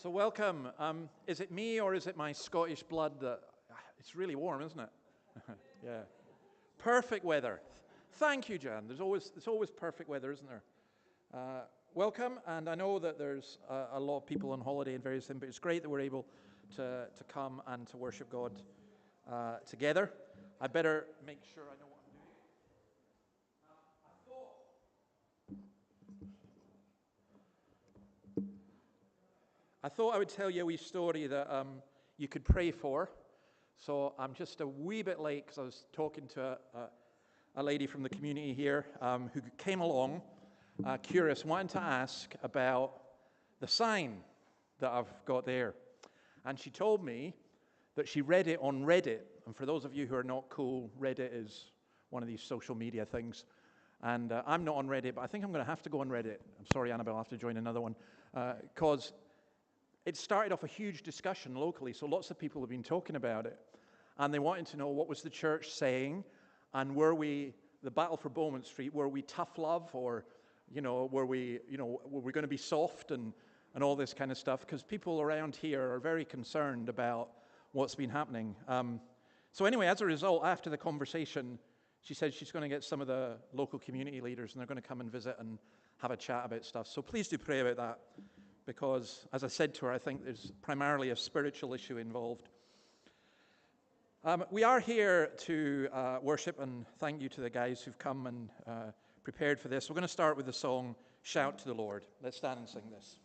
So welcome. Is it me or is it my Scottish blood that... It's really warm, isn't it? Yeah. Perfect weather. Thank you, Jan. There's always perfect weather, isn't there? Welcome, and I know that there's a lot of people on holiday and various things, but it's great that we're able to come and to worship God together. I better make sure I know what I'm doing. I thought I would tell you a wee story that you could pray for. So I'm just a wee bit late because I was talking to a lady from the community here who came along, curious, wanting to ask about the sign that I've got there. And she told me that she read it on Reddit. And for those of you who are not cool, Reddit is one of these social media things. And I'm not on Reddit, but I think I'm going to have to go on Reddit. I'm sorry, Annabelle, I'll have to join another one. Because it started off a huge discussion locally, so lots of people have been talking about it. And they wanted to know what was the church saying, and were we, the battle for Bowman Street, were we tough love, or, were we going to be soft and all this kind of stuff? Because people around here are very concerned about what's been happening. So anyway, as a result, after the conversation, she said she's going to get some of the local community leaders, and they're going to come and visit and have a chat about stuff. So please do pray about that. Because, as I said to her, I think there's primarily a spiritual issue involved. We are here to worship, and thank you to the guys who've come and prepared for this. We're going to start with the song, Shout to the Lord. Let's stand and sing this.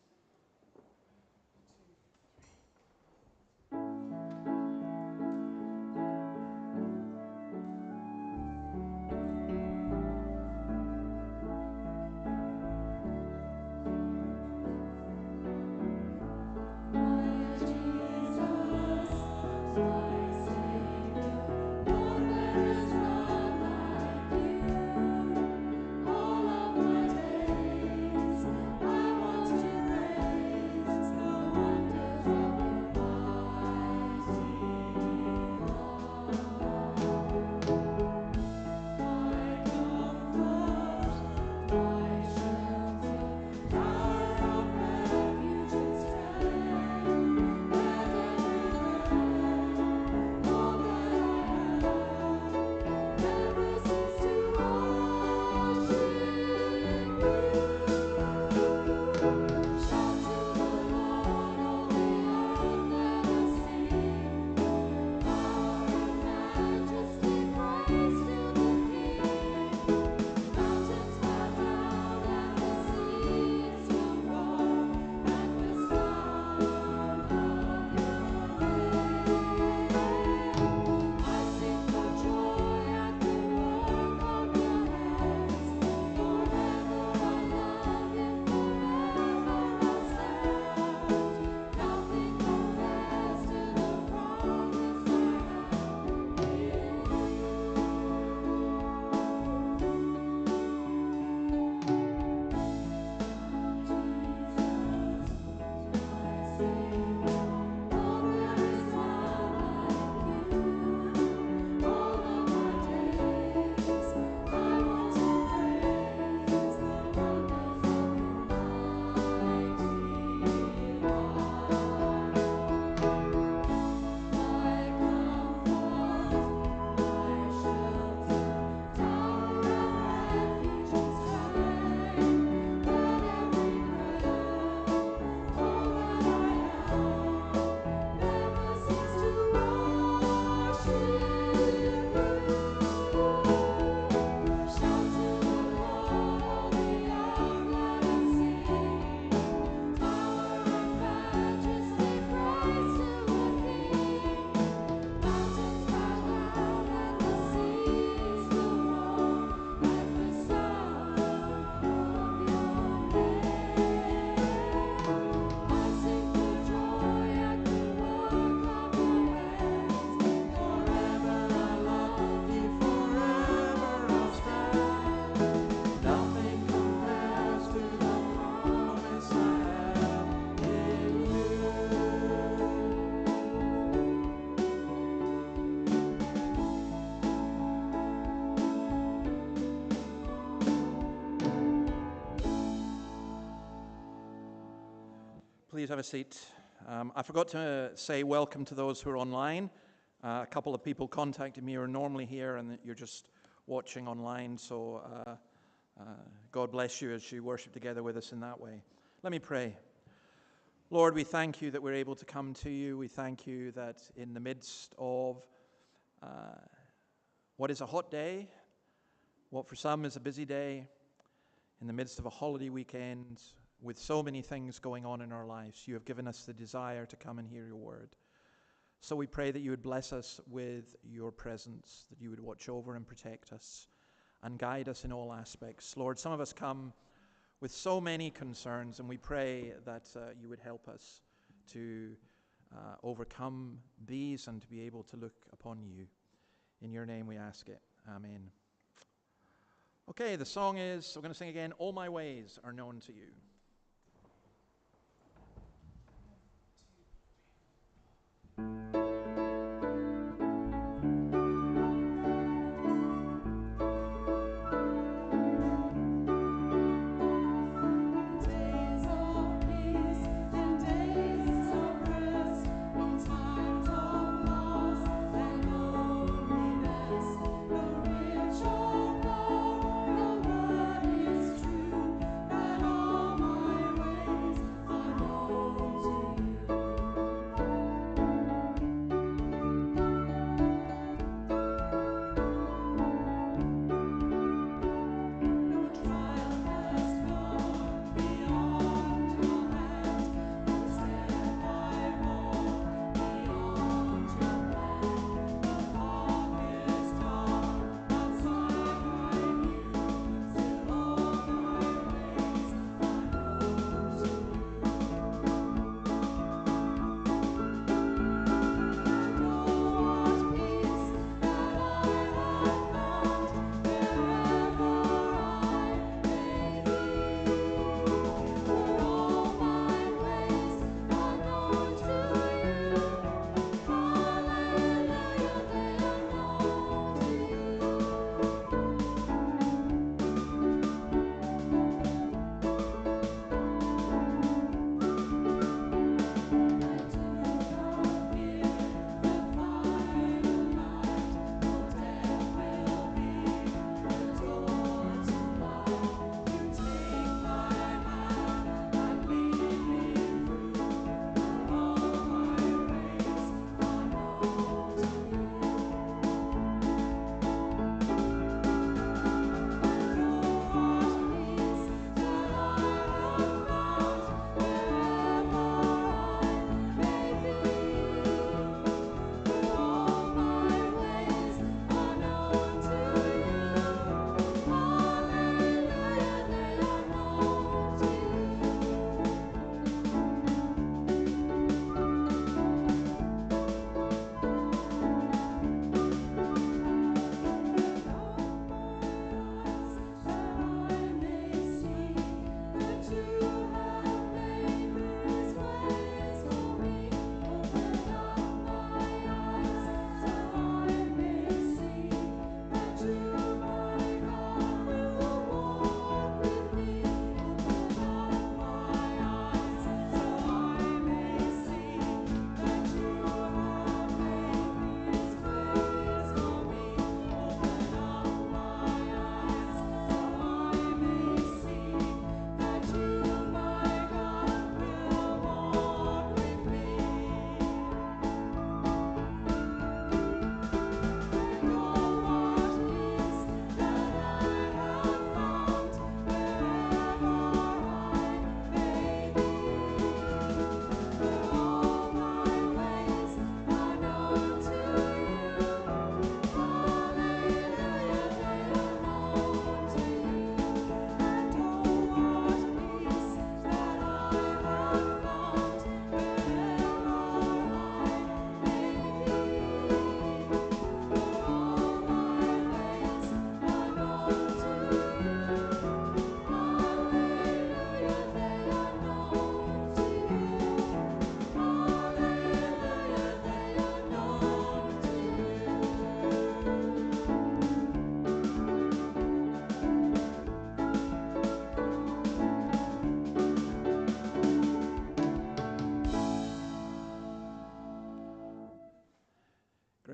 Please have a seat. I forgot to say welcome to those who are online. A couple of people contacted me who are normally here and that you're just watching online, so God bless you as you worship together with us in that way. Let me pray. Lord, we thank you that we're able to come to you. We thank you that in the midst of what is a hot day, what for some is a busy day, in the midst of a holiday weekend, with so many things going on in our lives, you have given us the desire to come and hear your word. So we pray that you would bless us with your presence, that you would watch over and protect us and guide us in all aspects. Lord, some of us come with so many concerns, and we pray that you would help us to overcome these and to be able to look upon you. In your name we ask it. Amen. Okay, the song is, we're going to sing again, All My Ways Are Known to You. All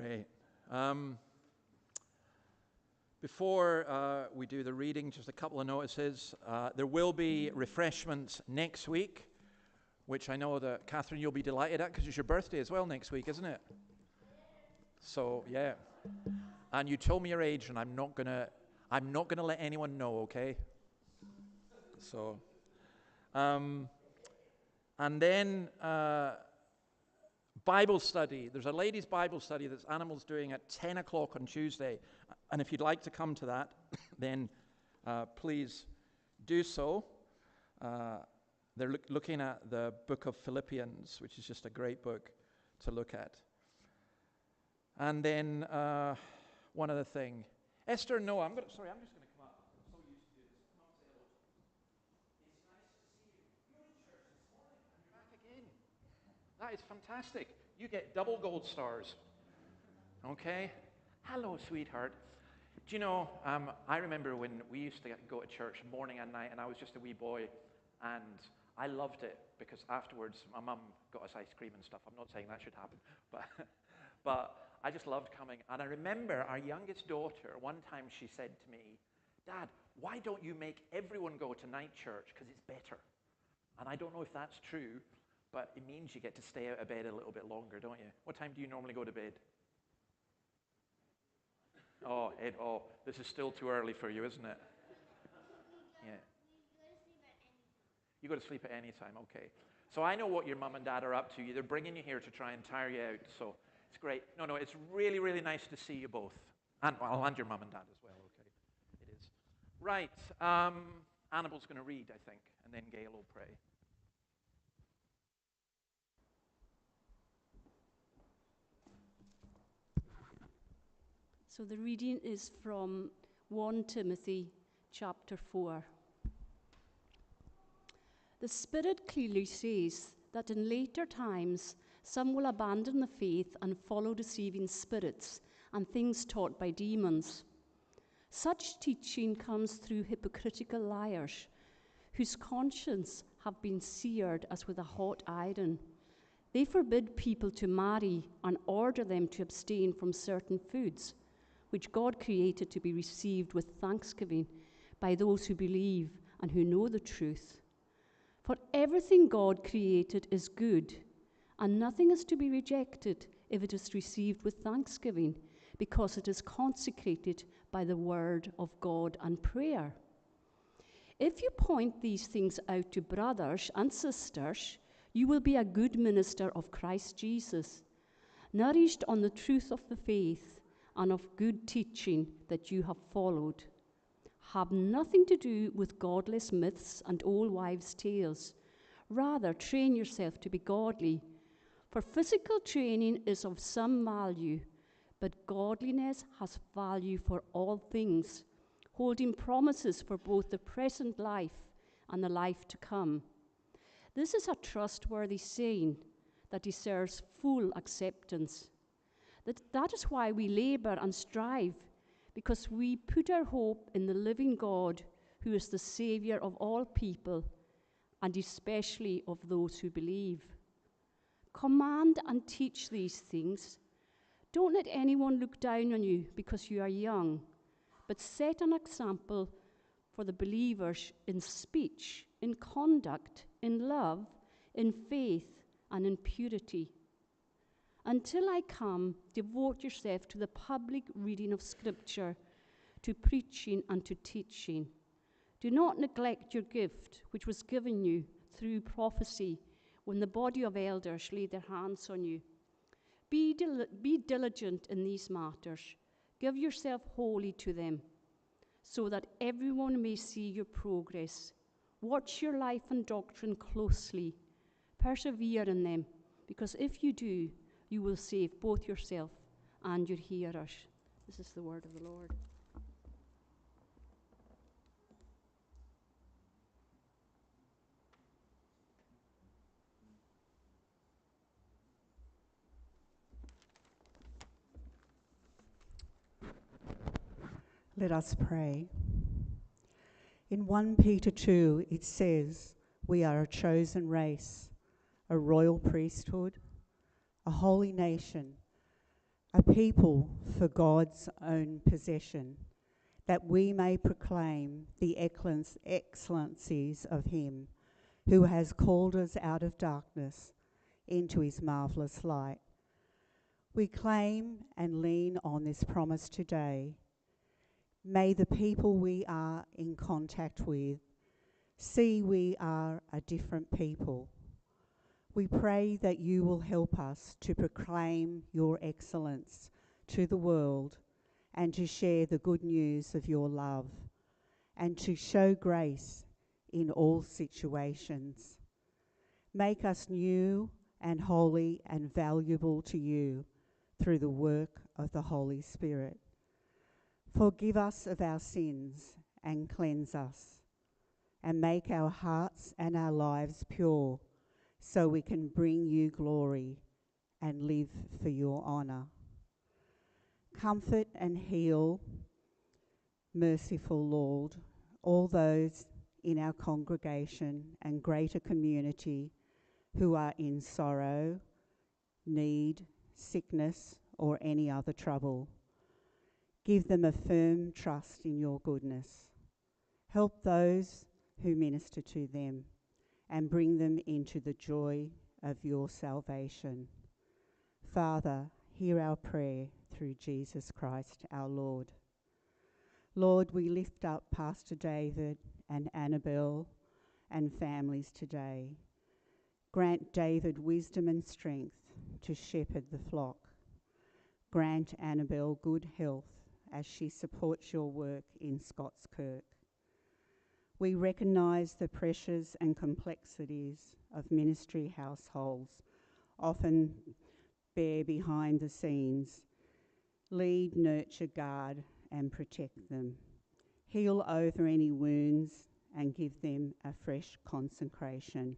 Great. Before we do the reading, just a couple of notices. There will be refreshments next week, which I know that, Catherine, you'll be delighted at because it's your birthday as well next week, isn't it? So, yeah. And you told me your age, and I'm not gonna let anyone know, okay? So, and then Bible study. There's a ladies' Bible study that Animal's doing at 10 o'clock on Tuesday. And if you'd like to come to that, then please do so. They're looking at the book of Philippians, which is just a great book to look at. And then one other thing. Esther, no, I'm just going to come up. I'm so used to this. Come up, say hello. It's nice to see you. You're in church this morning, and you're back again. That is fantastic. You get double gold stars. Okay? Hello, sweetheart. Do you know, I remember when we used to go to church morning and night, and I was just a wee boy, and I loved it because afterwards my mum got us ice cream and stuff. I'm not saying that should happen, but I just loved coming. And I remember our youngest daughter, one time she said to me, Dad, why don't you make everyone go to night church because it's better? And I don't know if that's true, but it means you get to stay out of bed a little bit longer, don't you? What time do you normally go to bed? Oh, this is still too early for you, isn't it? Yeah. You go to sleep at any time, okay. So I know what your mum and dad are up to. They're bringing you here to try and tire you out, so it's great. No, it's really, really nice to see you both. And your mum and dad as well, okay. It is. Right, Annabelle's going to read, I think, and then Gail will pray. So the reading is from 1 Timothy chapter 4. The Spirit clearly says that in later times some will abandon the faith and follow deceiving spirits and things taught by demons. Such teaching comes through hypocritical liars whose conscience have been seared as with a hot iron. They forbid people to marry and order them to abstain from certain foods, which God created to be received with thanksgiving by those who believe and who know the truth. For everything God created is good, and nothing is to be rejected if it is received with thanksgiving, because it is consecrated by the word of God and prayer. If you point these things out to brothers and sisters, you will be a good minister of Christ Jesus, nourished on the truth of the faith and of good teaching that you have followed. Have nothing to do with godless myths and old wives' tales. Rather, train yourself to be godly. For physical training is of some value, but godliness has value for all things, holding promises for both the present life and the life to come. This is a trustworthy saying that deserves full acceptance. That is why we labor and strive, because we put our hope in the living God, who is the Savior of all people, and especially of those who believe. Command and teach these things. Don't let anyone look down on you because you are young, but set an example for the believers in speech, in conduct, in love, in faith, and in purity. Until I come, devote yourself to the public reading of Scripture, to preaching and to teaching. Do not neglect your gift, which was given you through prophecy, when the body of elders laid their hands on you. Be diligent in these matters. Give yourself wholly to them, so that everyone may see your progress. Watch your life and doctrine closely. Persevere in them, because if you do, you will save both yourself and your hearers. This is the word of the Lord. Let us pray. In 1 Peter 2, it says, we are a chosen race, a royal priesthood, a holy nation, a people for God's own possession, that we may proclaim the excellencies of him who has called us out of darkness into his marvellous light. We claim and lean on this promise today. May the people we are in contact with see we are a different people. We pray that you will help us to proclaim your excellence to the world and to share the good news of your love and to show grace in all situations. Make us new and holy and valuable to you through the work of the Holy Spirit. Forgive us of our sins and cleanse us, and make our hearts and our lives pure, so we can bring you glory and live for your honour. Comfort and heal, merciful Lord, all those in our congregation and greater community who are in sorrow, need, sickness, or any other trouble. Give them a firm trust in your goodness. Help those who minister to them and bring them into the joy of your salvation. Father, hear our prayer through Jesus Christ our Lord. Lord, we lift up Pastor David and Annabelle and families today. Grant David wisdom and strength to shepherd the flock. Grant Annabelle good health as she supports your work in Scots, Kirk. We recognise the pressures and complexities of ministry households, often bear behind the scenes. Lead, nurture, guard, and protect them. Heal over any wounds and give them a fresh consecration.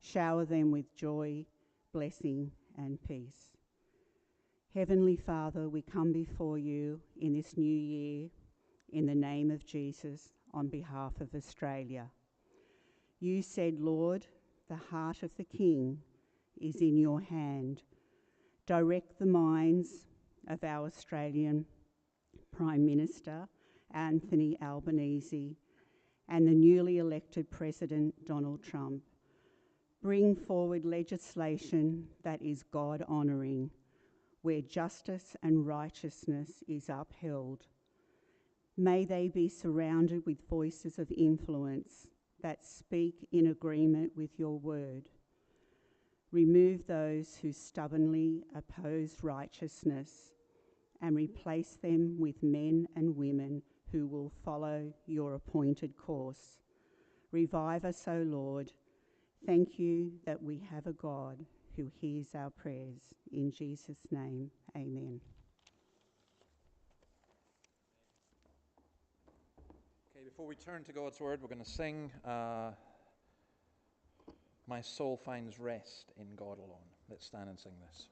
Shower them with joy, blessing, and peace. Heavenly Father, we come before you in this new year in the name of Jesus on behalf of Australia. You said, Lord, the heart of the King is in your hand. Direct the minds of our Australian Prime Minister, Anthony Albanese, and the newly elected President, Donald Trump. Bring forward legislation that is God-honouring, where justice and righteousness is upheld. May they be surrounded with voices of influence that speak in agreement with your word. Remove those who stubbornly oppose righteousness and replace them with men and women who will follow your appointed course. Revive us, O Lord. Thank you that we have a God who hears our prayers. In Jesus' name, amen. Okay, before we turn to God's word, we're going to sing My Soul Finds Rest in God Alone. Let's stand and sing this.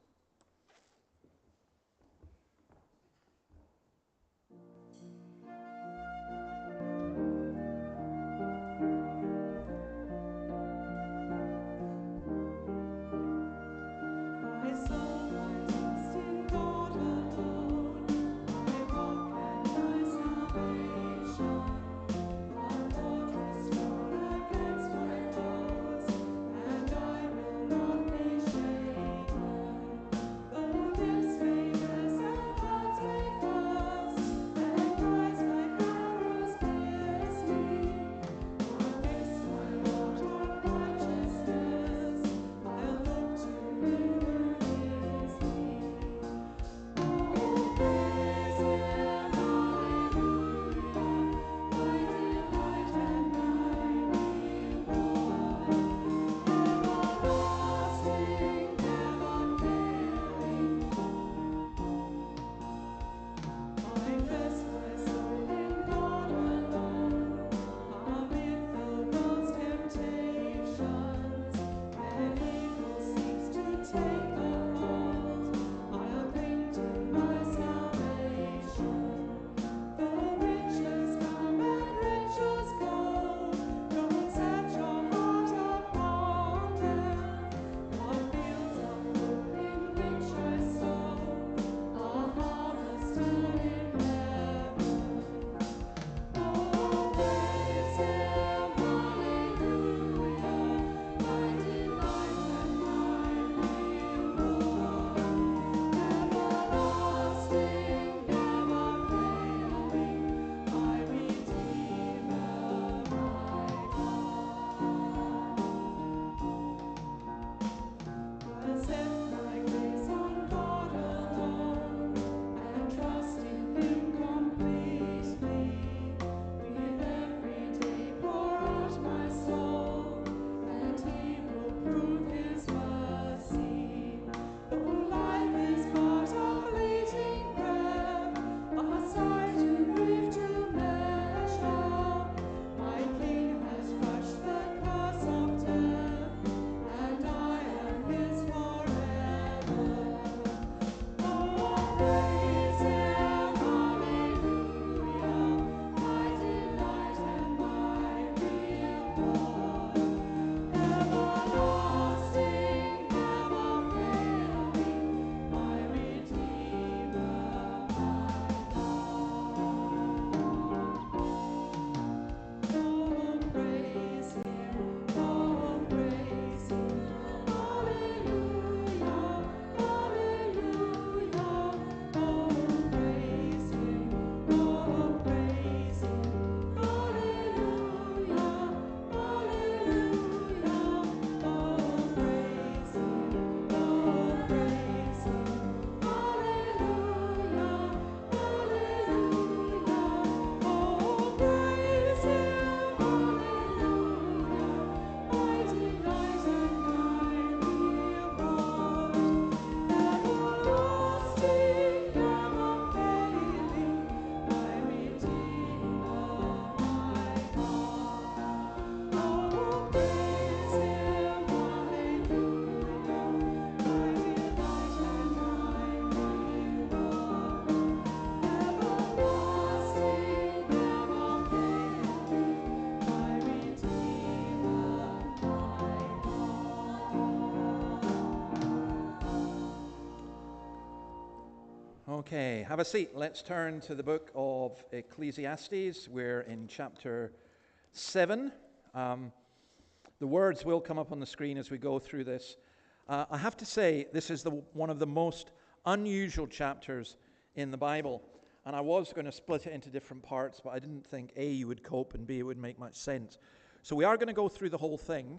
Okay, have a seat. Let's turn to the book of Ecclesiastes. We're in chapter 7. The words will come up on the screen as we go through this. I have to say, this is one of the most unusual chapters in the Bible. And I was going to split it into different parts, but I didn't think A, you would cope, and B, it would make much sense. So we are going to go through the whole thing.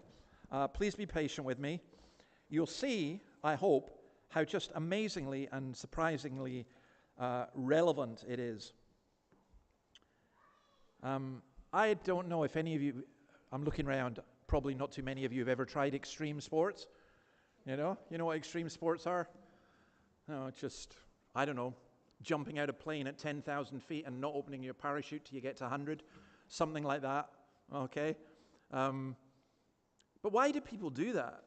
Please be patient with me. You'll see, I hope, how just amazingly and surprisingly relevant it is. I don't know if any of you, I'm looking around, probably not too many of you have ever tried extreme sports. You know what extreme sports are? No, it's just, I don't know, jumping out of a plane at 10,000 feet and not opening your parachute till you get to 100, something like that, okay? But why do people do that?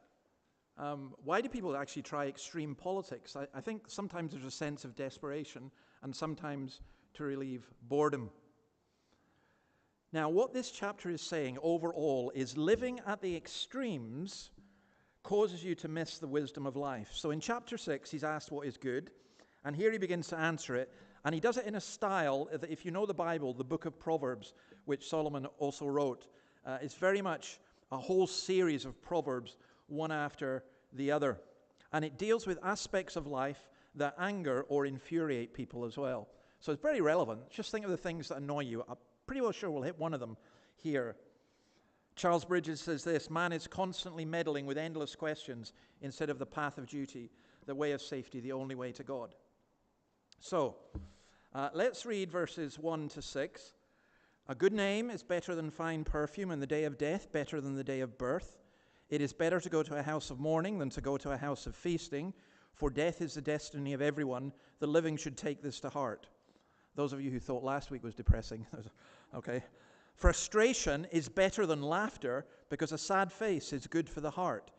Why do people actually try extreme politics? I think sometimes there's a sense of desperation and sometimes to relieve boredom. Now, what this chapter is saying overall is living at the extremes causes you to miss the wisdom of life. So in chapter 6, he's asked what is good, and here he begins to answer it, and he does it in a style that, if you know the Bible, the book of Proverbs, which Solomon also wrote, is very much a whole series of proverbs, one after the other. And it deals with aspects of life that anger or infuriate people as well. So it's very relevant. Just think of the things that annoy you. I'm pretty well sure we'll hit one of them here. Charles Bridges says this: man is constantly meddling with endless questions instead of the path of duty, the way of safety, the only way to God. So, let's read verses 1 to 6. A good name is better than fine perfume, and the day of death better than the day of birth. It is better to go to a house of mourning than to go to a house of feasting, for death is the destiny of everyone. The living should take this to heart. Those of you who thought last week was depressing, okay. Frustration is better than laughter, because a sad face is good for the heart.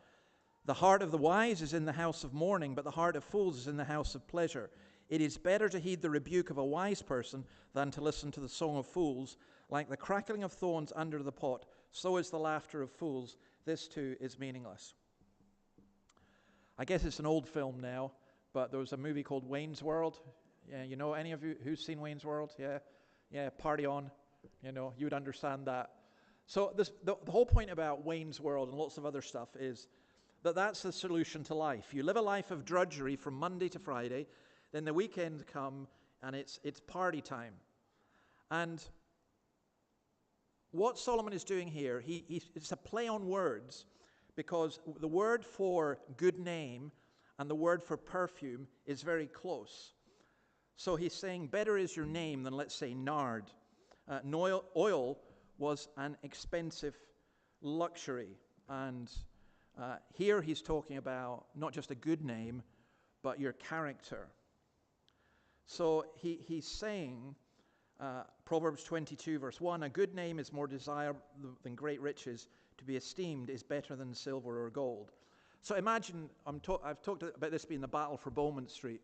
The heart of the wise is in the house of mourning, but the heart of fools is in the house of pleasure. It is better to heed the rebuke of a wise person than to listen to the song of fools. Like the crackling of thorns under the pot, so is the laughter of fools. This too is meaningless. I guess it's an old film now, but there was a movie called Wayne's World. Yeah, you know, any of you who's seen Wayne's World? Yeah, party on. You know, you would understand that. So the whole point about Wayne's World and lots of other stuff is that that's the solution to life. You live a life of drudgery from Monday to Friday, then the weekend come and it's party time. And what Solomon is doing here, it's a play on words, because the word for good name and the word for perfume is very close. So he's saying, better is your name than, let's say, nard. Oil was an expensive luxury. And here he's talking about not just a good name, but your character. So he's saying, Proverbs 22, verse 1, a good name is more desirable than great riches. To be esteemed is better than silver or gold. So imagine, I've talked about this being the battle for Bowman Street,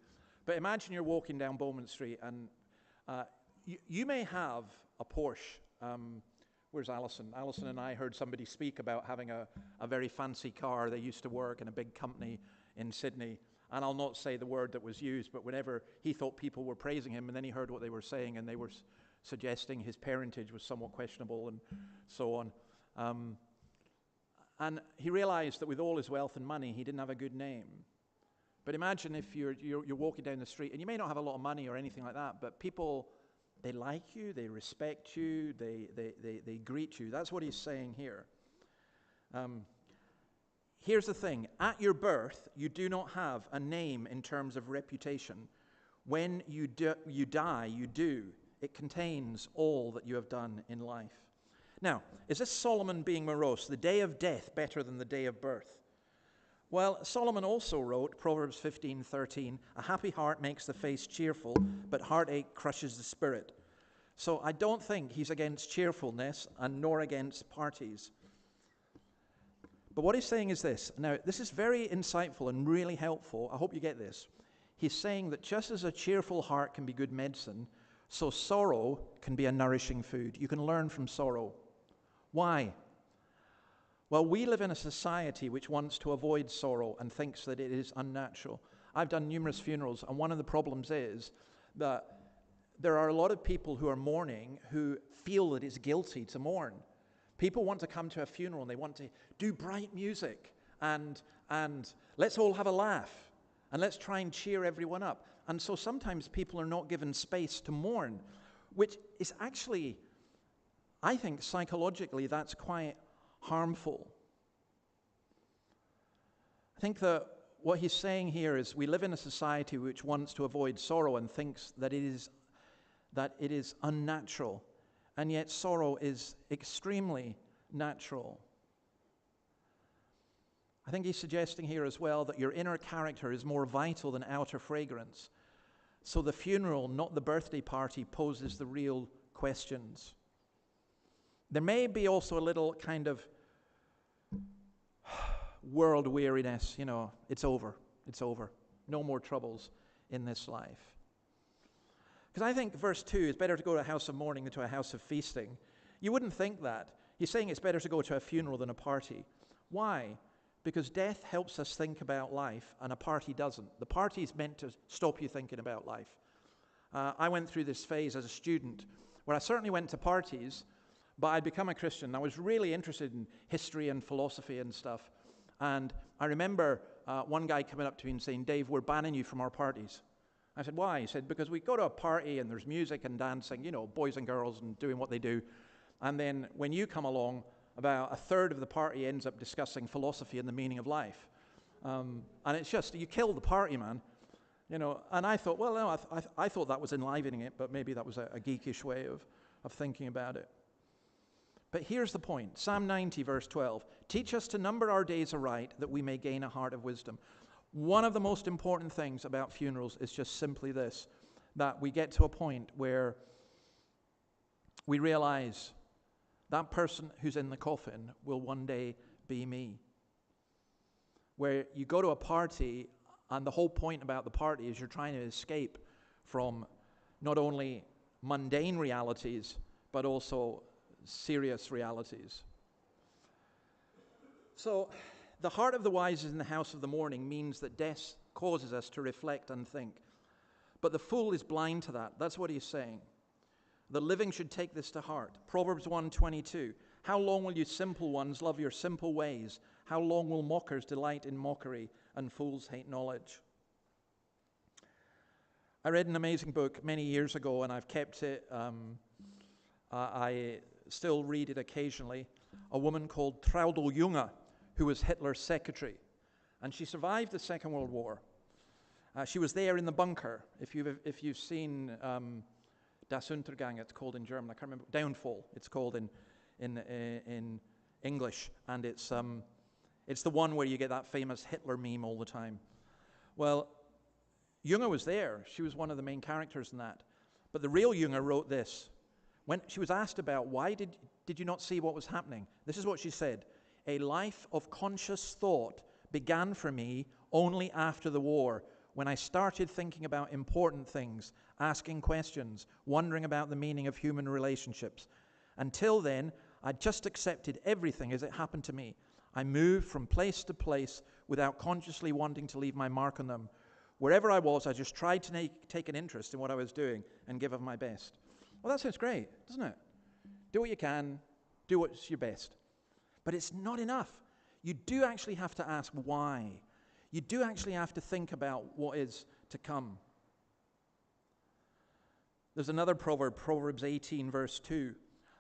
but imagine you're walking down Bowman Street and you may have a Porsche. Where's Alison? Alison and I heard somebody speak about having a very fancy car. They used to work in a big company in Sydney. And I'll not say the word that was used, but whenever he thought people were praising him, and then he heard what they were saying, and they were suggesting his parentage was somewhat questionable and so on. And he realized that with all his wealth and money, he didn't have a good name. But imagine if you're walking down the street, and you may not have a lot of money or anything like that, but people, they like you, they respect you, they greet you. That's what he's saying here. Here's the thing. At your birth, you do not have a name in terms of reputation. When you die, you do. It contains all that you have done in life. Now, is this Solomon being morose? The day of death better than the day of birth? Well, Solomon also wrote, Proverbs 15:13, a happy heart makes the face cheerful, but heartache crushes the spirit. So I don't think he's against cheerfulness and nor against parties. But what he's saying is this. Now, this is very insightful and really helpful. I hope you get this. He's saying that just as a cheerful heart can be good medicine, so sorrow can be a nourishing food. You can learn from sorrow. Why? Well, we live in a society which wants to avoid sorrow and thinks that it is unnatural. I've done numerous funerals, and one of the problems is that there are a lot of people who are mourning who feel that it's guilty to mourn. People want to come to a funeral and they want to do bright music and let's all have a laugh and let's try and cheer everyone up. And so sometimes people are not given space to mourn, which is actually, I think psychologically, that's quite harmful. I think that what he's saying here is we live in a society which wants to avoid sorrow and thinks that it is unnatural. And yet sorrow is extremely natural. I think he's suggesting here as well that your inner character is more vital than outer fragrance. So the funeral, not the birthday party, poses the real questions. There may be also a little kind of world weariness, it's over. No more troubles in this life. Because I think verse 2 is better to go to a house of mourning than to a house of feasting. You wouldn't think that. He's saying it's better to go to a funeral than a party. Why? Because death helps us think about life, and a party doesn't. The party is meant to stop you thinking about life. I went through this phase as a student where I certainly went to parties, but I'd become a Christian. I was really interested in history and philosophy and stuff. And I remember one guy coming up to me and saying, Dave, we're banning you from our parties. I said, why? He said, because we go to a party and there's music and dancing, boys and girls and doing what they do. And then when you come along, about a third of the party ends up discussing philosophy and the meaning of life. And it's just, you kill the party, man. And I thought, well, no, I thought that was enlivening it, but maybe that was a geekish way of thinking about it. But here's the point. Psalm 90, verse 12. Teach us to number our days aright, that we may gain a heart of wisdom. One of the most important things about funerals is just simply this, that we get to a point where we realize that person who's in the coffin will one day be me. Where you go to a party, and the whole point about the party is you're trying to escape from not only mundane realities, but also serious realities. So, the heart of the wise is in the house of the mourning means that death causes us to reflect and think. But the fool is blind to that. That's what he's saying. The living should take this to heart. Proverbs 1:22. How long will you simple ones love your simple ways? How long will mockers delight in mockery and fools hate knowledge? I read an amazing book many years ago, and I've kept it. I still read it occasionally. A woman called Traudl Junge, who was Hitler's secretary. And she survived the Second World War. She was there in the bunker. If you've seen Das Untergang, it's called in German. I can't remember. Downfall, it's called in English. And it's the one where you get that famous Hitler meme all the time. Well, Junge was there. She was one of the main characters in that. But the real Junge wrote this. When she was asked about why did you not see what was happening, this is what she said. A life of conscious thought began for me only after the war, when I started thinking about important things, asking questions, wondering about the meaning of human relationships. Until then, I just accepted everything as it happened to me. I moved from place to place without consciously wanting to leave my mark on them. Wherever I was, I just tried to take an interest in what I was doing and give of my best. Well, that sounds great, doesn't it? Do what you can, do what's your best. But it's not enough. You do actually have to ask why. You do actually have to think about what is to come. There's another proverb, Proverbs 18, verse 2.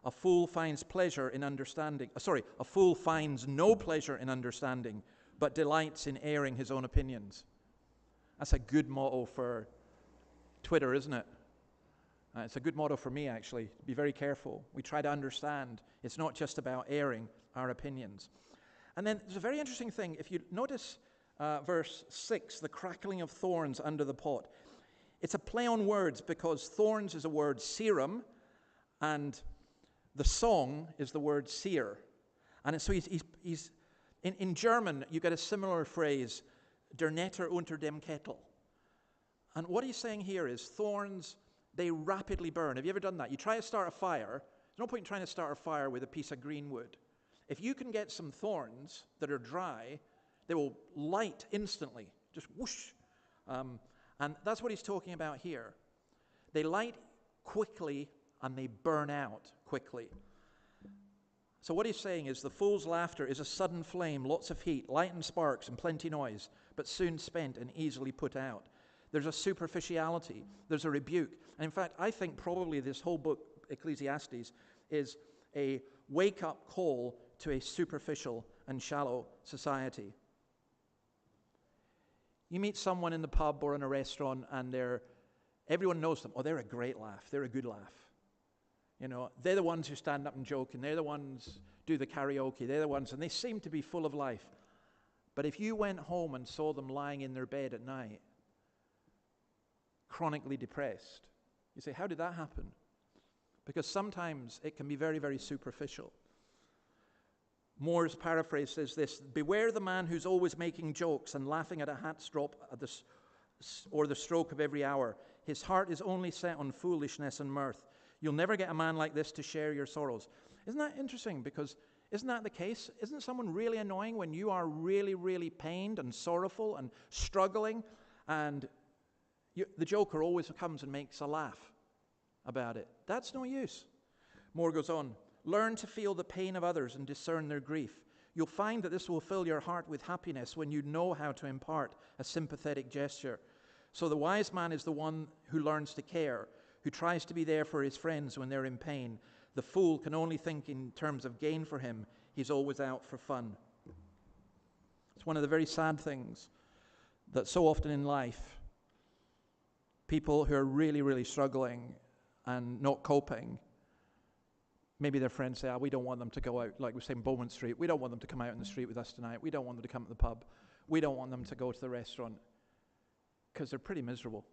A fool finds pleasure in understanding. A fool finds no pleasure in understanding, but delights in airing his own opinions. That's a good motto for Twitter, isn't it? It's a good motto for me, actually. Be very careful. We try to understand. It's not just about airing our opinions. And then there's a very interesting thing. If you notice verse 6, the crackling of thorns under the pot. It's a play on words because thorns is a word serum, and the song is the word seer. And so he's in German, you get a similar phrase, der Netter unter dem Kettel. And what he's saying here is thorns, they rapidly burn. Have you ever done that? You try to start a fire. There's no point in trying to start a fire with a piece of green wood. If you can get some thorns that are dry, they will light instantly, just whoosh. And that's what he's talking about here. They light quickly and they burn out quickly. So what he's saying is the fool's laughter is a sudden flame, lots of heat, light and sparks and plenty noise, but soon spent and easily put out. There's a superficiality, there's a rebuke. And in fact, I think probably this whole book, Ecclesiastes, is a wake-up call to a superficial and shallow society. You meet someone in the pub or in a restaurant and everyone knows them. Oh, they're a great laugh. They're a good laugh. You know, they're the ones who stand up and joke, and they're the ones do the karaoke. They're the ones, and they seem to be full of life. But if you went home and saw them lying in their bed at night, chronically depressed, you say, how did that happen? Because sometimes it can be very, very superficial. Moore's paraphrase says this: beware the man who's always making jokes and laughing at a hat's drop or the stroke of every hour. His heart is only set on foolishness and mirth. You'll never get a man like this to share your sorrows. Isn't that interesting? Because isn't that the case? Isn't someone really annoying when you are really, really pained and sorrowful and struggling, and the joker always comes and makes a laugh about it? That's no use. Moore goes on. Learn to feel the pain of others and discern their grief. You'll find that this will fill your heart with happiness when you know how to impart a sympathetic gesture. So the wise man is the one who learns to care, who tries to be there for his friends when they're in pain. The fool can only think in terms of gain for him. He's always out for fun. It's one of the very sad things that so often in life, people who are really, really struggling and not coping, maybe their friends say, we don't want them to go out, like we say in Bowman Street. We don't want them to come out in the street with us tonight. We don't want them to come to the pub. We don't want them to go to the restaurant, because they're pretty miserable.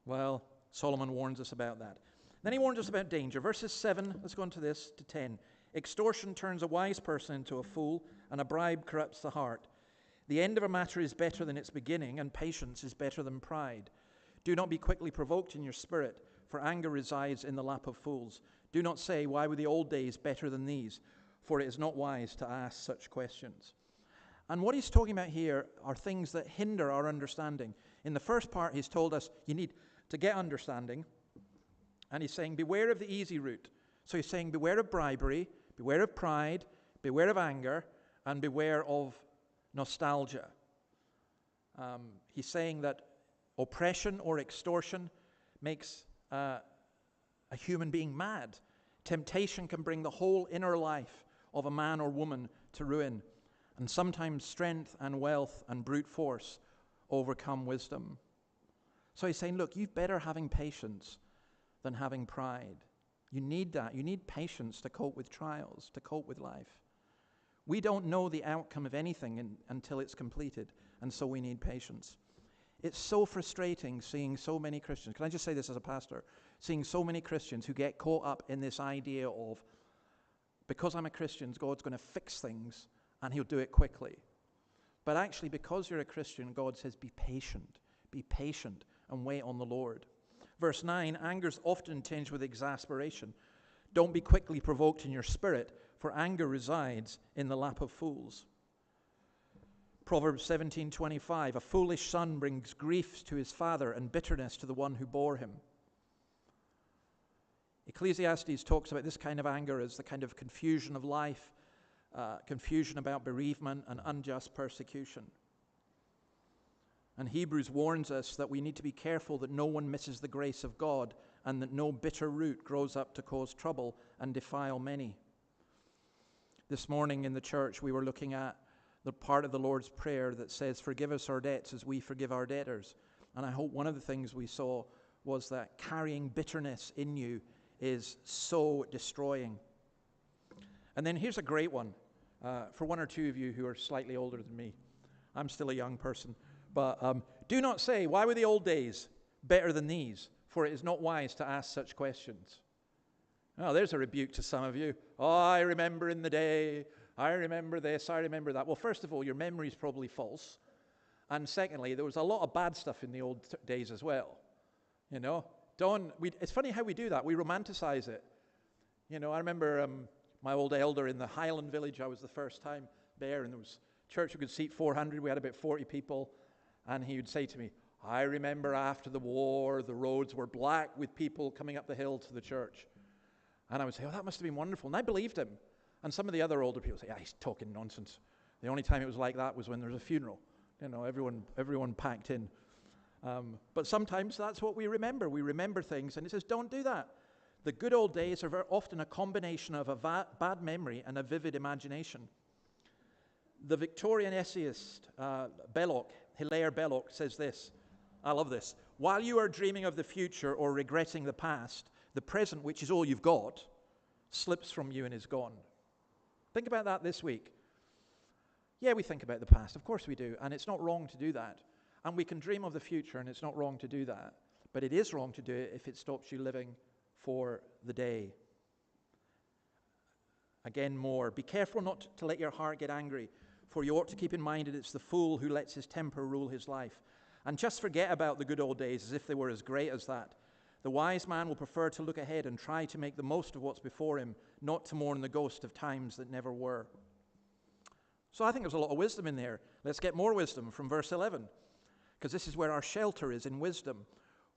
Well, Solomon warns us about that. Then he warns us about danger. Verses 7, let's go on to this, to 10. Extortion turns a wise person into a fool, and a bribe corrupts the heart. The end of a matter is better than its beginning, and patience is better than pride. Do not be quickly provoked in your spirit, for anger resides in the lap of fools. Do not say, why were the old days better than these? For it is not wise to ask such questions. And what he's talking about here are things that hinder our understanding. In the first part, he's told us you need to get understanding. And he's saying, beware of the easy route. So he's saying, beware of bribery, beware of pride, beware of anger, and beware of nostalgia. He's saying that oppression or extortion makes a human being mad. Temptation can bring the whole inner life of a man or woman to ruin. And sometimes strength and wealth and brute force overcome wisdom. So he's saying, look, you've better having patience than having pride. You need that. You need patience to cope with trials, to cope with life. We don't know the outcome of anything until it's completed, and so we need patience. It's so frustrating seeing so many Christians, can I just say this as a pastor, seeing so many Christians who get caught up in this idea of, because I'm a Christian, God's going to fix things and he'll do it quickly. But actually, because you're a Christian, God says, be patient and wait on the Lord. Verse 9, anger is often tinged with exasperation. Don't be quickly provoked in your spirit, for anger resides in the lap of fools. Proverbs 17:25, a foolish son brings grief to his father and bitterness to the one who bore him. Ecclesiastes talks about this kind of anger as the kind of confusion of life, confusion about bereavement and unjust persecution. And Hebrews warns us that we need to be careful that no one misses the grace of God and that no bitter root grows up to cause trouble and defile many. This morning in the church we were looking at the part of the Lord's Prayer that says, forgive us our debts as we forgive our debtors. And I hope one of the things we saw was that carrying bitterness in you is so destroying. And then here's a great one for one or two of you who are slightly older than me. I'm still a young person. But do not say, why were the old days better than these? For it is not wise to ask such questions. Oh, there's a rebuke to some of you. Oh, I remember in the day, I remember this, I remember that. Well, first of all, your memory's probably false. And secondly, there was a lot of bad stuff in the old days as well. You know, it's funny how we do that. We romanticize it. You know, I remember my old elder in the Highland village. I was the first time there, and there was church who could seat 400. We had about 40 people. And he would say to me, I remember after the war, the roads were black with people coming up the hill to the church. And I would say, oh, that must have been wonderful. And I believed him. And some of the other older people say, yeah, he's talking nonsense. The only time it was like that was when there was a funeral. You know, everyone packed in. But sometimes that's what we remember. We remember things, and it says, don't do that. The good old days are very often a combination of a bad memory and a vivid imagination. The Victorian essayist Hilaire Belloc says this. I love this. While you are dreaming of the future or regretting the past, the present, which is all you've got, slips from you and is gone. Think about that this week. Yeah, we think about the past. Of course we do. And it's not wrong to do that. And we can dream of the future, and it's not wrong to do that. But it is wrong to do it if it stops you living for the day. Again, more. Be careful not to let your heart get angry, for you ought to keep in mind that it's the fool who lets his temper rule his life. And just forget about the good old days as if they were as great as that. The wise man will prefer to look ahead and try to make the most of what's before him, not to mourn the ghost of times that never were. So I think there's a lot of wisdom in there. Let's get more wisdom from verse 11, because this is where our shelter is, in wisdom.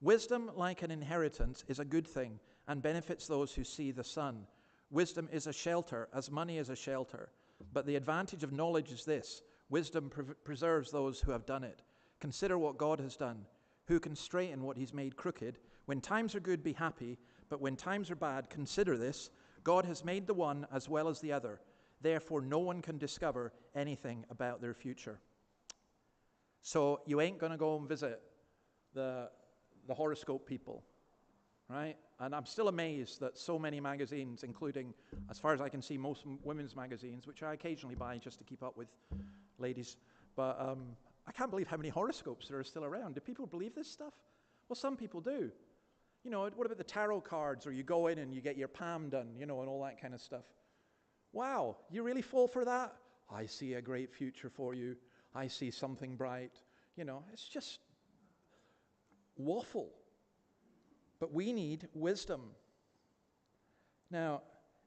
Wisdom, like an inheritance, is a good thing and benefits those who see the sun. Wisdom is a shelter, as money is a shelter. But the advantage of knowledge is this: wisdom preserves those who have done it. Consider what God has done. Who can straighten what he's made crooked? When times are good, be happy. But when times are bad, consider this: God has made the one as well as the other. Therefore, no one can discover anything about their future. So you ain't going to go and visit the horoscope people, right? And I'm still amazed that so many magazines, including, as far as I can see, most women's magazines, which I occasionally buy just to keep up with ladies, but I can't believe how many horoscopes there are still around. Do people believe this stuff? Well, some people do. You know, what about the tarot cards, or you go in and you get your palm done, you know, and all that kind of stuff? Wow, you really fall for that? I see a great future for you. I see something bright. You know, it's just waffle. But we need wisdom. Now,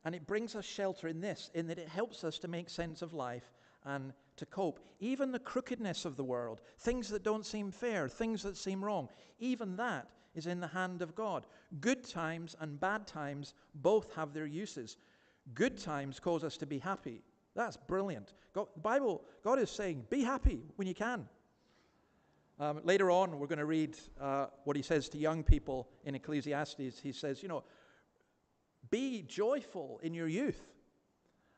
and it brings us shelter in this, in that it helps us to make sense of life and to cope. Even the crookedness of the world, things that don't seem fair, things that seem wrong, even that is in the hand of God. Good times and bad times both have their uses. Good times cause us to be happy. That's brilliant. God is saying, be happy when you can. Later on, we're going to read what he says to young people in Ecclesiastes. He says, you know, be joyful in your youth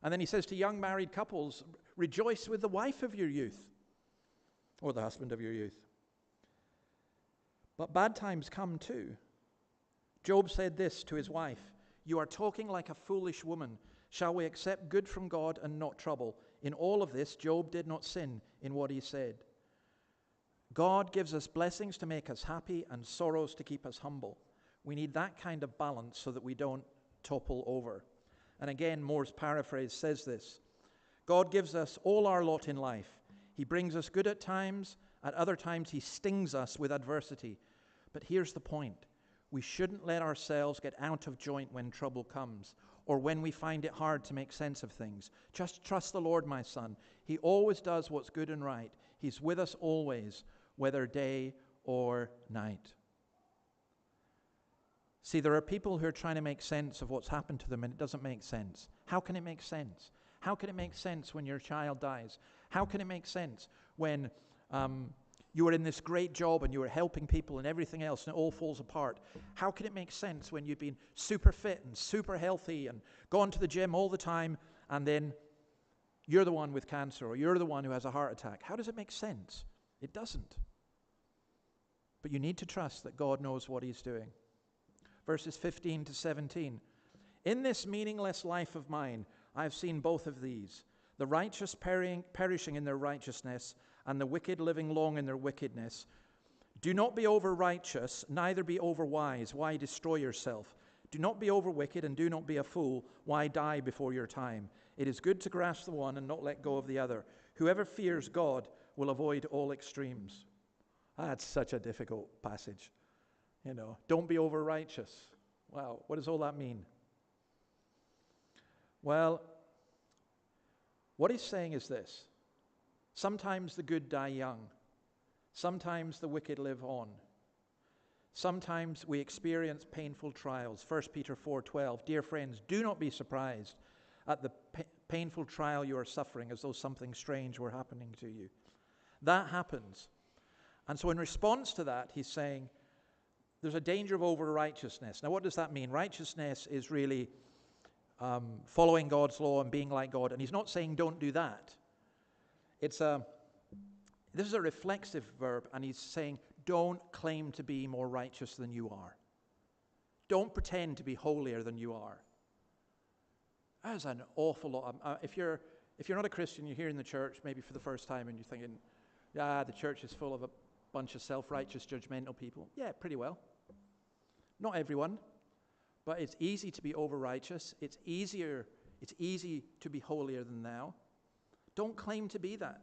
And then he says to young married couples, rejoice with the wife of your youth, or the husband of your youth. But bad times come too. Job said this to his wife, you are talking like a foolish woman. Shall we accept good from God and not trouble? In all of this, Job did not sin in what he said. God gives us blessings to make us happy and sorrows to keep us humble. We need that kind of balance so that we don't topple over. And again, Moore's paraphrase says this, God gives us all our lot in life. He brings us good at times. At other times, he stings us with adversity. But here's the point. We shouldn't let ourselves get out of joint when trouble comes or when we find it hard to make sense of things. Just trust the Lord, my son. He always does what's good and right. He's with us always, whether day or night. See, there are people who are trying to make sense of what's happened to them, and it doesn't make sense. How can it make sense? How can it make sense when your child dies? How can it make sense when you were in this great job and you were helping people and everything else and it all falls apart? How can it make sense when you've been super fit and super healthy and gone to the gym all the time and then you're the one with cancer or you're the one who has a heart attack? How does it make sense? It doesn't. But you need to trust that God knows what he's doing. Verses 15 to 17. In this meaningless life of mine, I have seen both of these, the righteous perishing in their righteousness and the wicked living long in their wickedness. Do not be over righteous, neither be over wise. Why destroy yourself? Do not be over wicked and do not be a fool. Why die before your time? It is good to grasp the one and not let go of the other. Whoever fears God will avoid all extremes. That's such a difficult passage. Don't be over righteous. Wow, what does all that mean? Well, what he's saying is this. Sometimes the good die young. Sometimes the wicked live on. Sometimes we experience painful trials. 1 Peter 4:12. Dear friends, do not be surprised at the painful trial you are suffering as though something strange were happening to you. That happens. And so in response to that, he's saying, there's a danger of over-righteousness. Now, what does that mean? Righteousness is really following God's law and being like God. And he's not saying don't do that. This is a reflexive verb, and he's saying don't claim to be more righteous than you are. Don't pretend to be holier than you are. That is an awful lot. If you're not a Christian, you're here in the church, maybe for the first time, and you're thinking, the church is full of a bunch of self-righteous, judgmental people. Yeah, pretty well. Not everyone, but it's easy to be over-righteous. It's easy to be holier than thou. Don't claim to be that.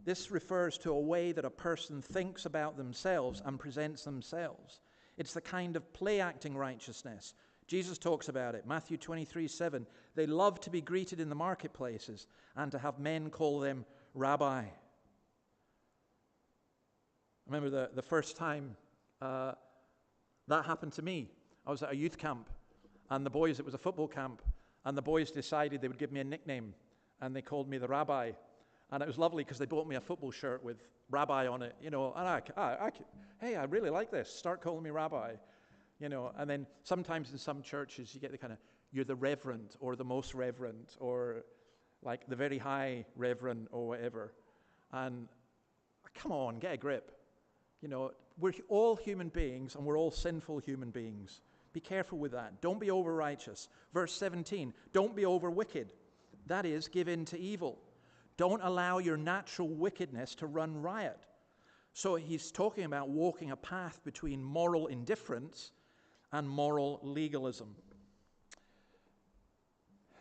This refers to a way that a person thinks about themselves and presents themselves. It's the kind of play-acting righteousness. Jesus talks about it. Matthew 23:7. They love to be greeted in the marketplaces and to have men call them Rabbi. I remember the first time that happened to me. I was at a youth camp, and it was a football camp, and the boys decided they would give me a nickname, and they called me the Rabbi. And it was lovely because they bought me a football shirt with Rabbi on it, and hey, I really like this. Start calling me Rabbi, And then sometimes in some churches you get the kind of, you're the reverend or the most reverend or like the very high reverend or whatever. And come on, get a grip. We're all human beings and we're all sinful human beings. Be careful with that. Don't be over righteous. Verse 17, don't be over wicked. That is, give in to evil. Don't allow your natural wickedness to run riot. So he's talking about walking a path between moral indifference and moral legalism.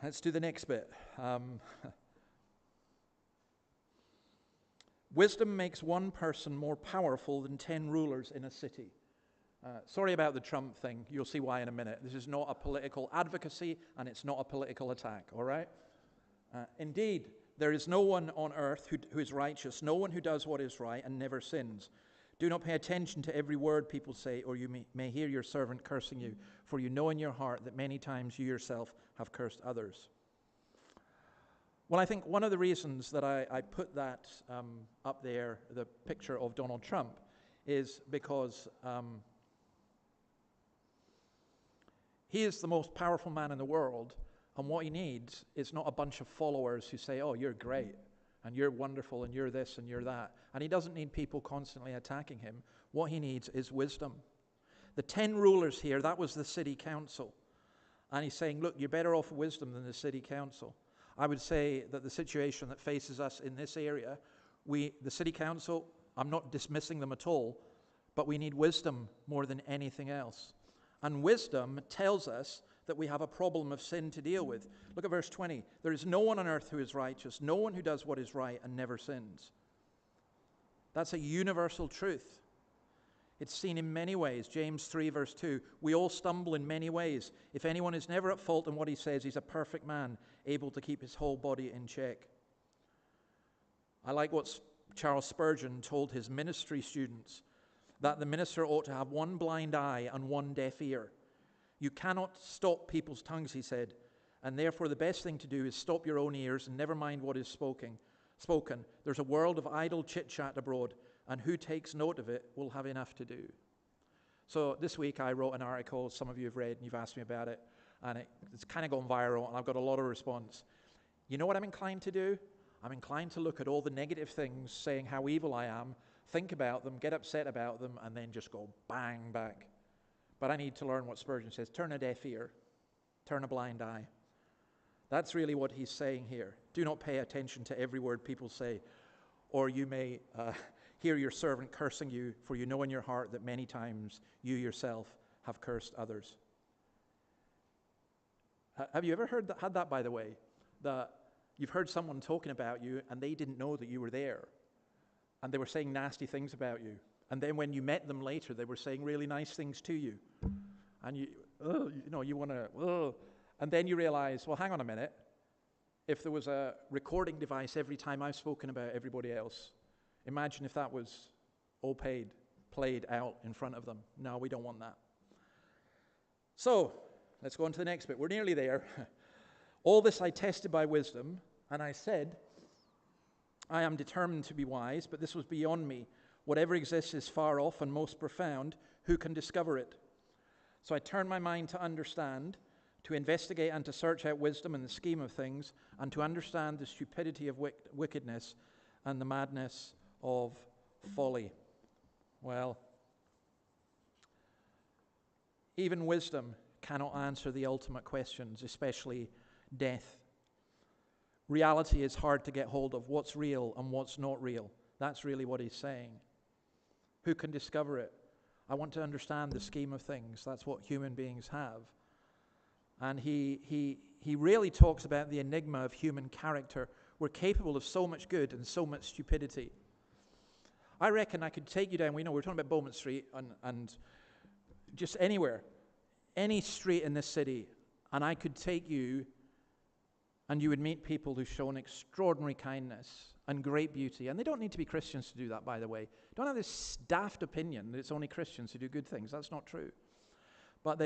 Let's do the next bit. Wisdom makes one person more powerful than 10 rulers in a city. Sorry about the Trump thing. You'll see why in a minute. This is not a political advocacy, and it's not a political attack, all right? Indeed, there is no one on earth who is righteous, no one who does what is right and never sins. Do not pay attention to every word people say, or you may hear your servant cursing you, for you know in your heart that many times you yourself have cursed others. Well, I think one of the reasons that I put that up there, the picture of Donald Trump, is because he is the most powerful man in the world, And what he needs is not a bunch of followers who say, oh, you're great, and you're wonderful, and you're this, and you're that. And he doesn't need people constantly attacking him. What he needs is wisdom. The 10 rulers here, that was the city council. And he's saying, look, you're better off with wisdom than the city council. I would say that the situation that faces us in this area, the city council, I'm not dismissing them at all, but we need wisdom more than anything else. And wisdom tells us that we have a problem of sin to deal with. Look at verse 20. There is no one on earth who is righteous, no one who does what is right and never sins. That's a universal truth. It's seen in many ways. James 3 verse 2, we all stumble in many ways. If anyone is never at fault in what he says, he's a perfect man, able to keep his whole body in check. I like what Charles Spurgeon told his ministry students, that the minister ought to have one blind eye and one deaf ear. You cannot stop people's tongues, he said, and therefore the best thing to do is stop your own ears and never mind what is spoken. There's a world of idle chit-chat abroad, and who takes note of it will have enough to do. So this week I wrote an article, some of you have read and you've asked me about it, and it's kind of gone viral, and I've got a lot of response. You know what I'm inclined to do? I'm inclined to look at all the negative things, saying how evil I am, think about them, get upset about them, and then just go bang back. But I need to learn what Spurgeon says. Turn a deaf ear. Turn a blind eye. That's really what he's saying here. Do not pay attention to every word people say, or you may hear your servant cursing you, for you know in your heart that many times you yourself have cursed others. Have you ever had that, by the way? That you've heard someone talking about you and they didn't know that you were there. And they were saying nasty things about you. And then when you met them later, they were saying really nice things to you. And you want to, and then you realize, well, hang on a minute. If there was a recording device every time I've spoken about everybody else, imagine if that was all played out in front of them. No, we don't want that. So, let's go on to the next bit. We're nearly there. All this I tested by wisdom, and I said, I am determined to be wise, but this was beyond me. Whatever exists is far off and most profound. Who can discover it? So I turned my mind to understand, to investigate and to search out wisdom in the scheme of things, and to understand the stupidity of wickedness and the madness of folly. Well, even wisdom cannot answer the ultimate questions, especially death. Reality is hard to get hold of. What's real and what's not real? That's really what he's saying. Who can discover it? I want to understand the scheme of things. That's what human beings have. And he really talks about the enigma of human character. We're capable of so much good and so much stupidity. I reckon I could take you down, we're talking about Bowman Street and just anywhere, any street in this city, and I could take you and you would meet people who've shown extraordinary kindness and great beauty. And they don't need to be Christians to do that, by the way. Don't have this daft opinion that it's only Christians who do good things. That's not true. But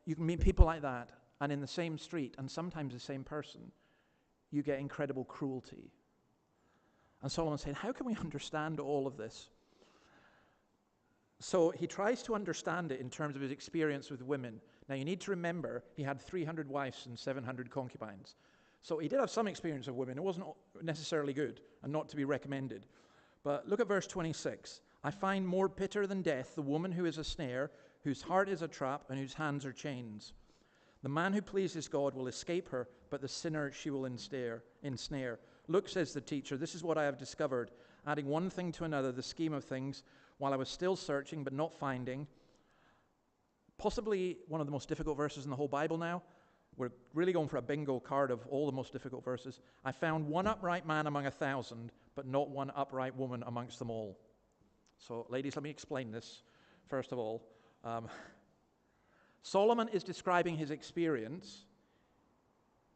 you can meet people like that, and in the same street, and sometimes the same person, you get incredible cruelty. And Solomon said, how can we understand all of this? So he tries to understand it in terms of his experience with women. Now you need to remember, he had 300 wives and 700 concubines. So he did have some experience of women. It wasn't necessarily good and not to be recommended. But look at verse 26. I find more bitter than death the woman who is a snare, whose heart is a trap, and whose hands are chains. The man who pleases God will escape her, but the sinner she will ensnare. Look, says the teacher, this is what I have discovered, adding one thing to another, the scheme of things, while I was still searching but not finding. Possibly one of the most difficult verses in the whole Bible now. We're really going for a bingo card of all the most difficult verses. I found one upright man among 1,000, but not one upright woman amongst them all. So, ladies, let me explain this, first of all. Solomon is describing his experience.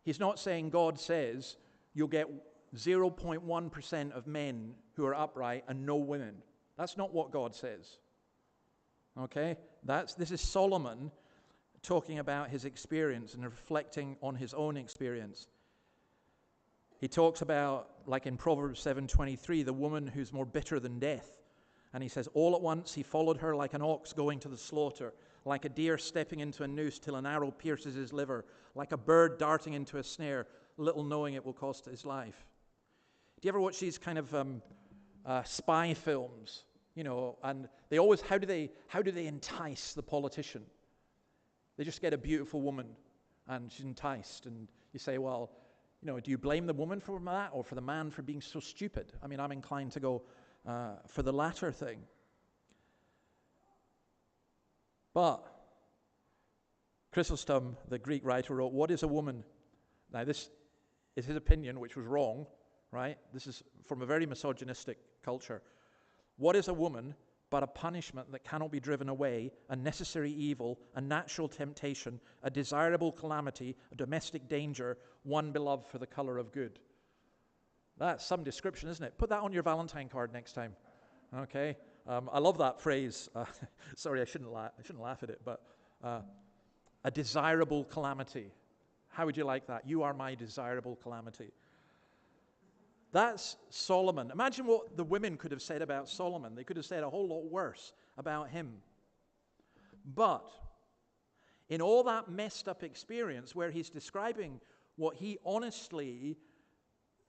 He's not saying God says you'll get 0.1% of men who are upright and no women. That's not what God says. Okay? This is Solomon talking about his experience and reflecting on his own experience. He talks about, like in Proverbs 7:23, the woman who's more bitter than death. And he says, all at once he followed her like an ox going to the slaughter, like a deer stepping into a noose till an arrow pierces his liver, like a bird darting into a snare, little knowing it will cost his life. Do you ever watch these kind of spy films? You know, and they always, how do they entice the politician? They just get a beautiful woman, and she's enticed, and you say, well, you know, do you blame the woman for that, or for the man for being so stupid? I mean, I'm inclined to go for the latter thing. But Chrysostom, the Greek writer, wrote, what is a woman? Now, this is his opinion, which was wrong, right? This is from a very misogynistic culture. What is a woman but a punishment that cannot be driven away, a necessary evil, a natural temptation, a desirable calamity, a domestic danger, one beloved for the color of good? That's some description, isn't it? Put that on your Valentine card next time. Okay? I love that phrase. Sorry, I shouldn't laugh at it, but a desirable calamity. How would you like that? You are my desirable calamity. That's Solomon. Imagine what the women could have said about Solomon. They could have said a whole lot worse about him. But in all that messed up experience where he's describing what he honestly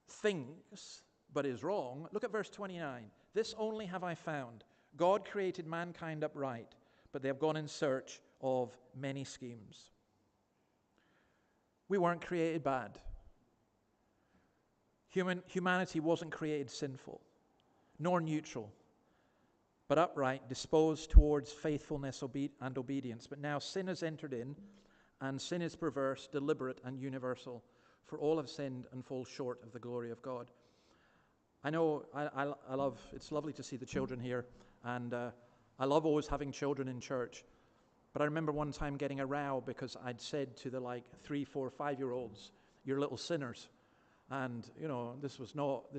thinks but is wrong, look at verse 29. This only have I found. God created mankind upright, but they have gone in search of many schemes. We weren't created bad. Humanity wasn't created sinful, nor neutral, but upright, disposed towards faithfulness and obedience. But now sin has entered in, and sin is perverse, deliberate, and universal. For all have sinned and fall short of the glory of God. I know I love, it's lovely to see the children here, and I love always having children in church. But I remember one time getting a row because I'd said to the 3, 4, 5-year-olds, "You're little sinners." And, you know, this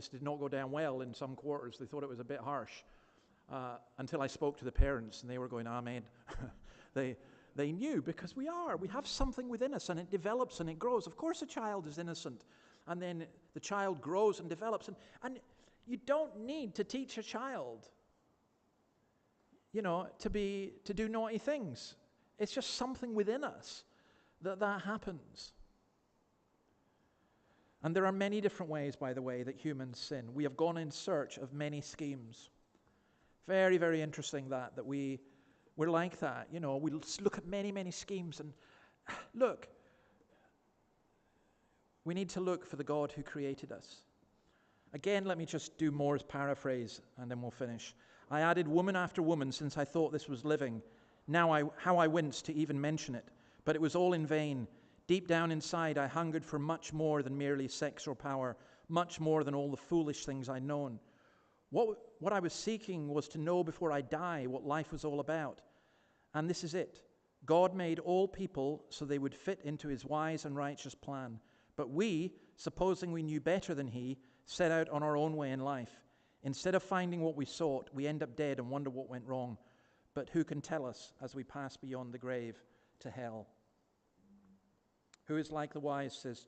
did not go down well in some quarters. They thought it was a bit harsh. Until I spoke to the parents, and they were going, "Amen." They knew, because we have something within us, and it develops and it grows. Of course a child is innocent, and then the child grows and develops. And you don't need to teach a child, you know, to do naughty things. It's just something within us that happens. And there are many different ways, by the way, that humans sin. We have gone in search of many schemes. Very, very interesting that we're like that. You know, we look at many, many schemes, and look, we need to look for the God who created us. Again, let me just do Moore's paraphrase, and then we'll finish. I added woman after woman since I thought this was living. Now how I wince to even mention it. But it was all in vain. Deep down inside, I hungered for much more than merely sex or power, much more than all the foolish things I'd known. What I was seeking was to know before I die what life was all about. And this is it. God made all people so they would fit into his wise and righteous plan. But we, supposing we knew better than he, set out on our own way in life. Instead of finding what we sought, we end up dead and wonder what went wrong. But who can tell us as we pass beyond the grave to hell? Who is like the wise, says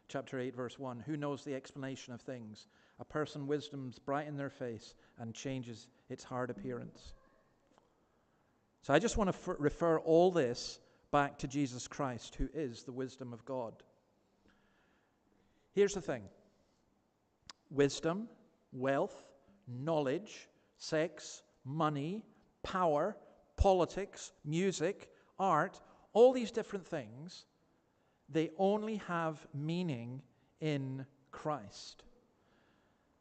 chapter 8, verse 1. Who knows the explanation of things? A person wisdom's bright in their face and changes its hard appearance. So I just want to refer all this back to Jesus Christ, who is the wisdom of God. Here's the thing. Wisdom, wealth, knowledge, sex, money, power, politics, music, art, all these different things, they only have meaning in Christ.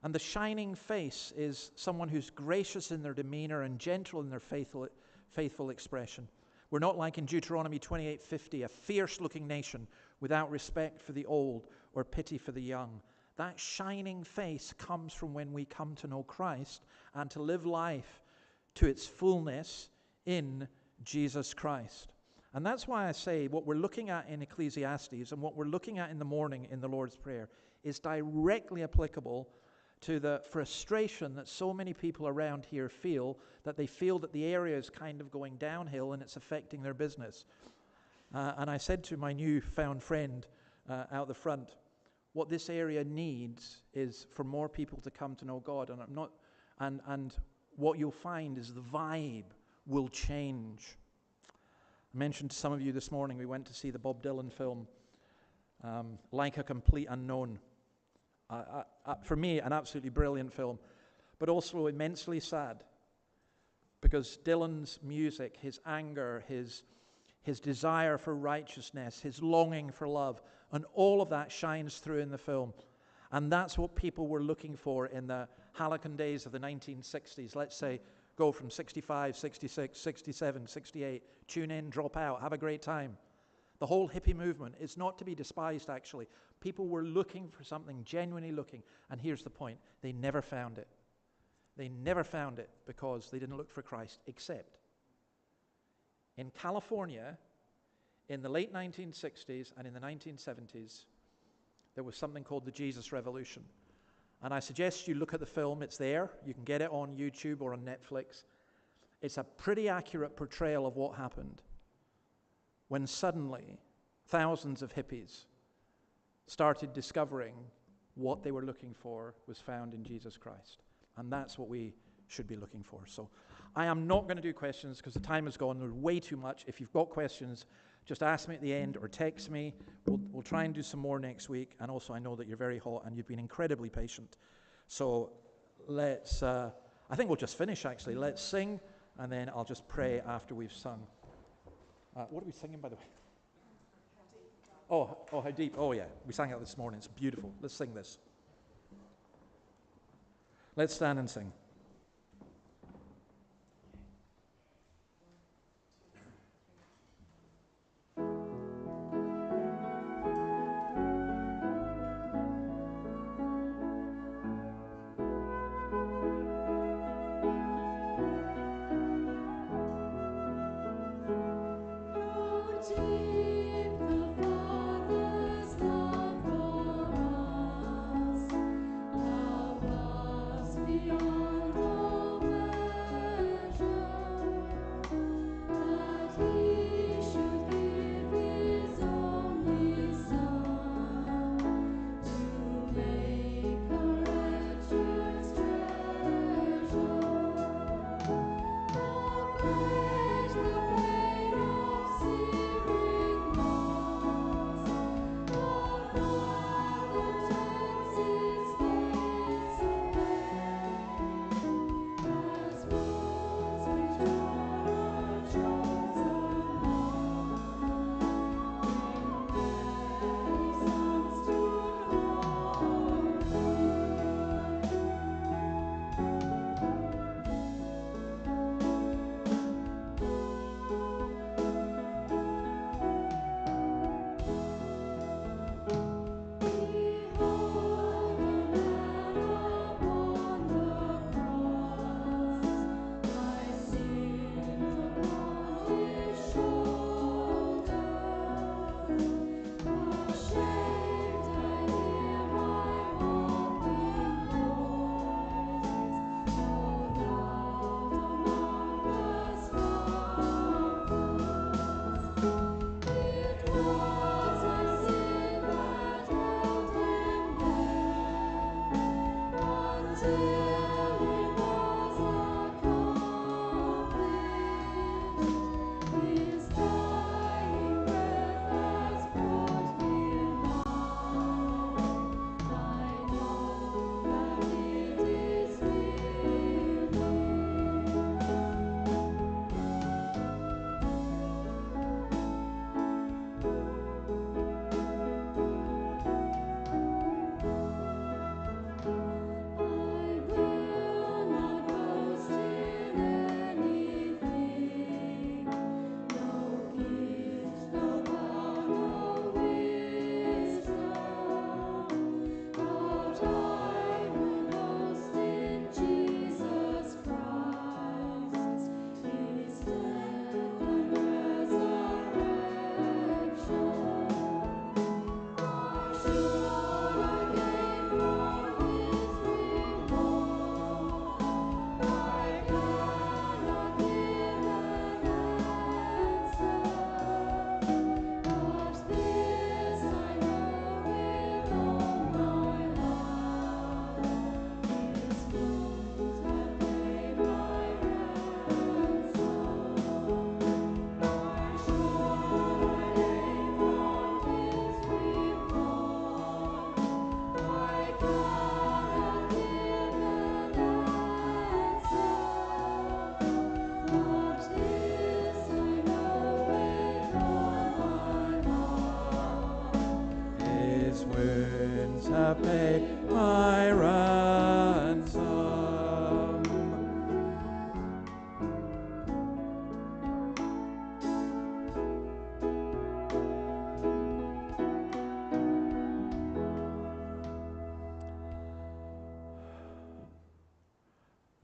And the shining face is someone who's gracious in their demeanor and gentle in their faithful expression. We're not like in Deuteronomy 28:50, a fierce-looking nation without respect for the old or pity for the young. That shining face comes from when we come to know Christ and to live life to its fullness in Jesus Christ. And that's why I say what we're looking at in Ecclesiastes and what we're looking at in the morning in the Lord's Prayer is directly applicable to the frustration that so many people around here feel, that they feel that the area is kind of going downhill and it's affecting their business. And I said to my newfound friend out the front, what this area needs is for more people to come to know God. And what you'll find is the vibe will change. I mentioned to some of you this morning, we went to see the Bob Dylan film, Like a Complete Unknown. For me, an absolutely brilliant film, but also immensely sad, because Dylan's music, his anger, his desire for righteousness, his longing for love, and all of that shines through in the film. And that's what people were looking for in the Halcyon days of the 1960s. Let's say, go from 65, 66, 67, 68, tune in, drop out, have a great time. The whole hippie movement is not to be despised, actually. People were looking for something, genuinely looking. And here's the point. They never found it. They never found it because they didn't look for Christ, except in California, in the late 1960s and in the 1970s, there was something called the Jesus Revolution. And I suggest you look at the film. It's there. You can get it on YouTube or on Netflix. It's a pretty accurate portrayal of what happened when suddenly thousands of hippies started discovering what they were looking for was found in Jesus Christ. And that's what we should be looking for. So I am not going to do questions because the time has gone. There's way too much. If you've got questions, just ask me at the end or text me. We'll try and do some more next week. And also, I know that you're very hot and you've been incredibly patient. So let's, I think we'll just finish, actually. Let's sing, and then I'll just pray after we've sung. What are we singing, by the way? Oh, how deep. Oh, yeah. We sang it this morning. It's beautiful. Let's sing this. Let's stand and sing. Beyond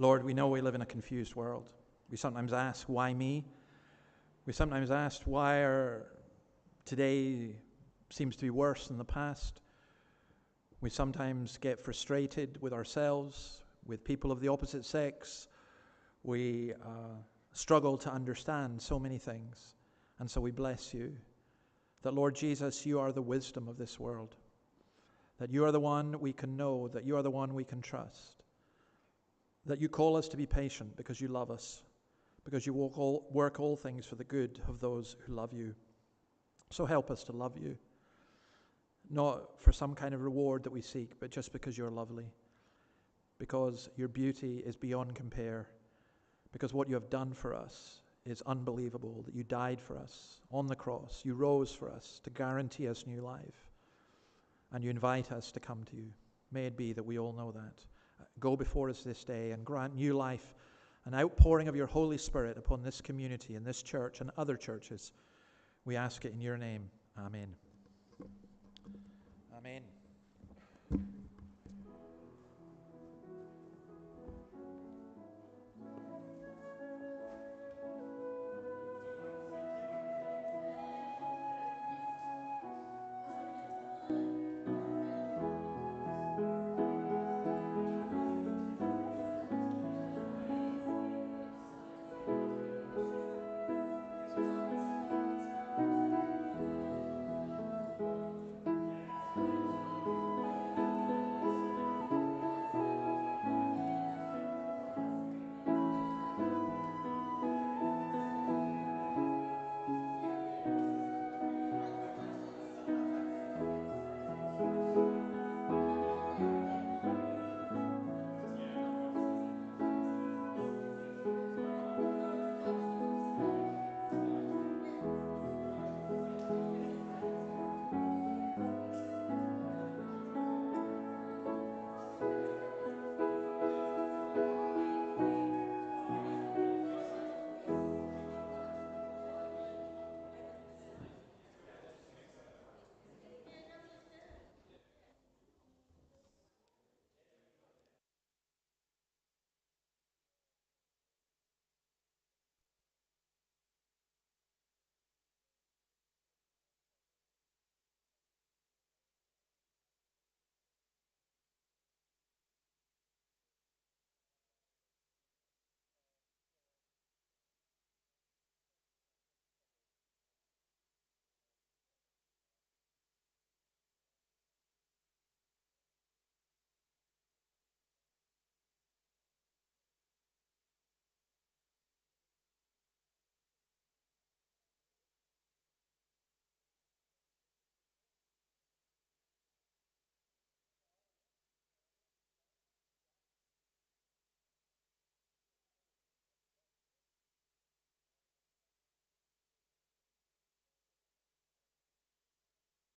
Lord, we know we live in a confused world. We sometimes ask, why me? We sometimes ask, today seems to be worse than the past. We sometimes get frustrated with ourselves, with people of the opposite sex. We struggle to understand so many things. And so we bless you that, Lord Jesus, you are the wisdom of this world, that you are the one we can know, that you are the one we can trust, that you call us to be patient because you love us, because you work all things for the good of those who love you. So help us to love you, not for some kind of reward that we seek, but just because you're lovely, because your beauty is beyond compare, because what you have done for us is unbelievable, that you died for us on the cross, you rose for us to guarantee us new life, and you invite us to come to you. May it be that we all know that. Go before us this day and grant new life, an outpouring of your Holy Spirit upon this community and this church and other churches. We ask it in your name. Amen. Amen.